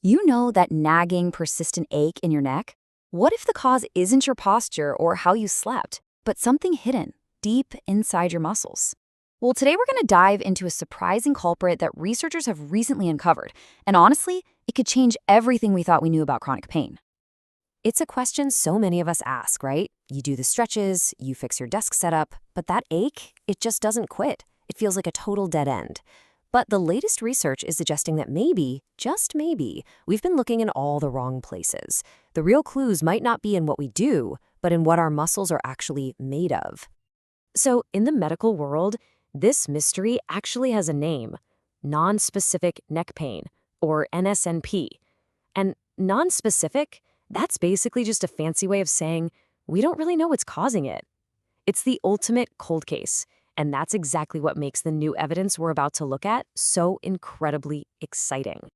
You know that nagging, persistent ache in your neck? What if the cause isn't your posture or how you slept, but something hidden, deep inside your muscles? Well, today we're going to dive into a surprising culprit that researchers have recently uncovered, and honestly, it could change everything we thought we knew about chronic pain. It's a question so many of us ask, right? You do the stretches, you fix your desk setup, but that ache, it just doesn't quit. It feels like a total dead end. But the latest research is suggesting that maybe, just maybe, we've been looking in all the wrong places. The real clues might not be in what we do, but in what our muscles are actually made of. So, in the medical world, this mystery actually has a name: nonspecific neck pain, or NSNP. And nonspecific, that's basically just a fancy way of saying we don't really know what's causing it. It's the ultimate cold case, and that's exactly what makes the new evidence we're about to look at so incredibly exciting.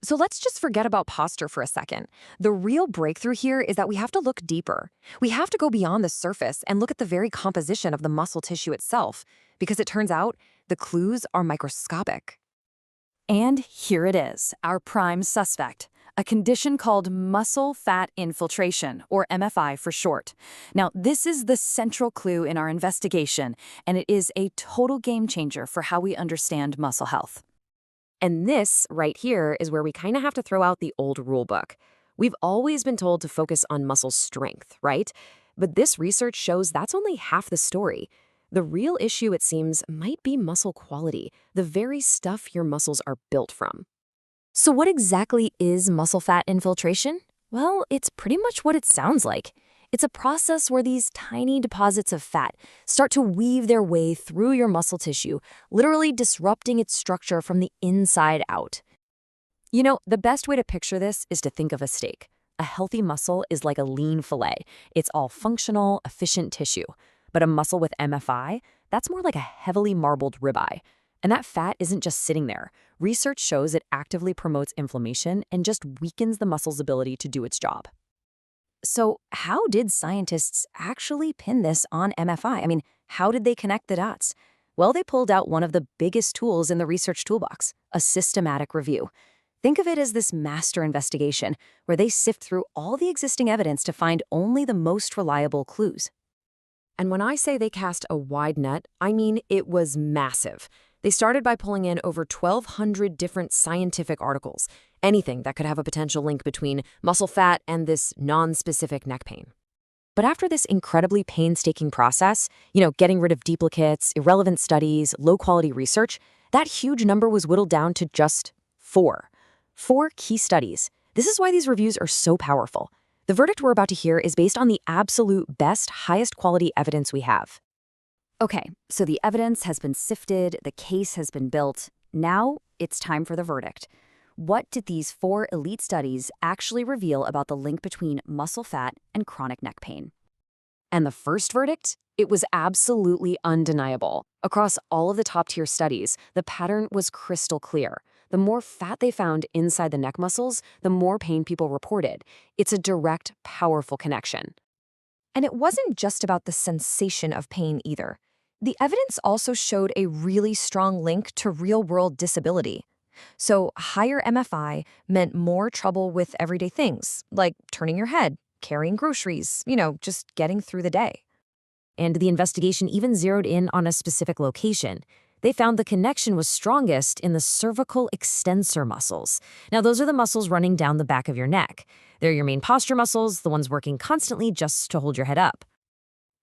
So let's just forget about posture for a second. The real breakthrough here is that we have to look deeper. We have to go beyond the surface and look at the very composition of the muscle tissue itself, because it turns out the clues are microscopic. And here it is, our prime suspect, a condition called muscle fat infiltration, or MFI for short. Now, this is the central clue in our investigation, and it is a total game changer for how we understand muscle health. And this, right here, is where we kind of have to throw out the old rule book. We've always been told to focus on muscle strength, right? But this research shows that's only half the story. The real issue, it seems, might be muscle quality, the very stuff your muscles are built from. So, what exactly is muscle fat infiltration? Well, it's pretty much what it sounds like. It's a process where these tiny deposits of fat start to weave their way through your muscle tissue, literally disrupting its structure from the inside out. You know, the best way to picture this is to think of a steak. A healthy muscle is like a lean fillet. It's all functional, efficient tissue. But a muscle with MFI, that's more like a heavily marbled ribeye. And that fat isn't just sitting there. Research shows it actively promotes inflammation and just weakens the muscle's ability to do its job. So how did scientists actually pin this on MFI? I mean, how did they connect the dots? Well, they pulled out one of the biggest tools in the research toolbox, a systematic review. Think of it as this master investigation where they sift through all the existing evidence to find only the most reliable clues. And when I say they cast a wide net, I mean it was massive. They started by pulling in over 1,200 different scientific articles, anything that could have a potential link between muscle fat and this non-specific neck pain. But after this incredibly painstaking process, getting rid of duplicates, irrelevant studies, low-quality research, that huge number was whittled down to just 4. 4 key studies. This is why these reviews are so powerful. The verdict we're about to hear is based on the absolute best, highest quality evidence we have. Okay, so the evidence has been sifted, the case has been built. Now it's time for the verdict. What did these 4 elite studies actually reveal about the link between muscle fat and chronic neck pain? And the first verdict? It was absolutely undeniable. Across all of the top-tier studies, the pattern was crystal clear. The more fat they found inside the neck muscles, the more pain people reported. It's a direct, powerful connection. And it wasn't just about the sensation of pain either. The evidence also showed a really strong link to real-world disability. So higher MFI meant more trouble with everyday things, like turning your head, carrying groceries, just getting through the day. And the investigation even zeroed in on a specific location. They found the connection was strongest in the cervical extensor muscles. Now, those are the muscles running down the back of your neck. They're your main posture muscles, the ones working constantly just to hold your head up.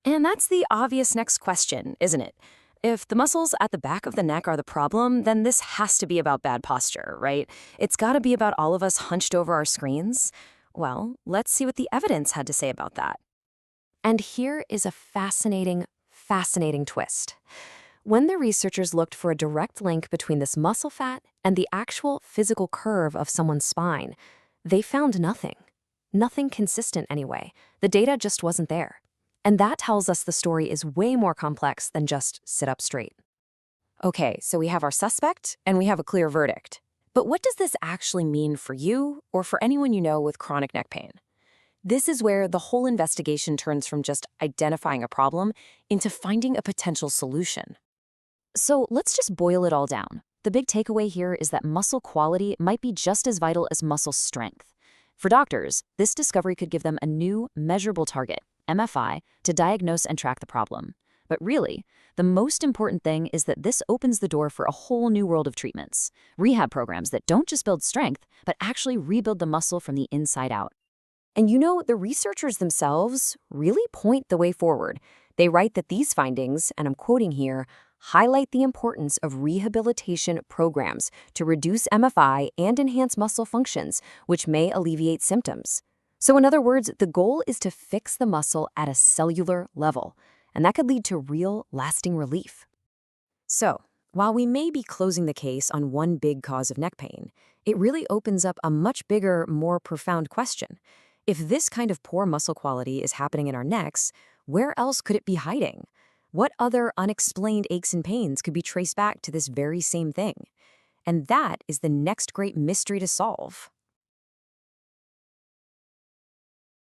And that's the obvious next question, isn't it? If the muscles at the back of the neck are the problem, then this has to be about bad posture, right? It's got to be about all of us hunched over our screens. Well, let's see what the evidence had to say about that. And here is a fascinating twist. When the researchers looked for a direct link between this muscle fat and the actual physical curve of someone's spine, they found nothing. Nothing consistent anyway. The data just wasn't there. And that tells us the story is way more complex than just sit up straight. Okay, so we have our suspect and we have a clear verdict. But what does this actually mean for you or for anyone you know with chronic neck pain? This is where the whole investigation turns from just identifying a problem into finding a potential solution. So let's just boil it all down. The big takeaway here is that muscle quality might be just as vital as muscle strength. For doctors, this discovery could give them a new, measurable target, MFI, to diagnose and track the problem. But really, the most important thing is that this opens the door for a whole new world of treatments, rehab programs that don't just build strength, but actually rebuild the muscle from the inside out. And you know, the researchers themselves really point the way forward. They write that these findings, and I'm quoting here, highlight the importance of rehabilitation programs to reduce MFI and enhance muscle functions, which may alleviate symptoms. So in other words, the goal is to fix the muscle at a cellular level, and that could lead to real, lasting relief. So, while we may be closing the case on one big cause of neck pain, it really opens up a much bigger, more profound question. If this kind of poor muscle quality is happening in our necks, where else could it be hiding? What other unexplained aches and pains could be traced back to this very same thing? And that is the next great mystery to solve.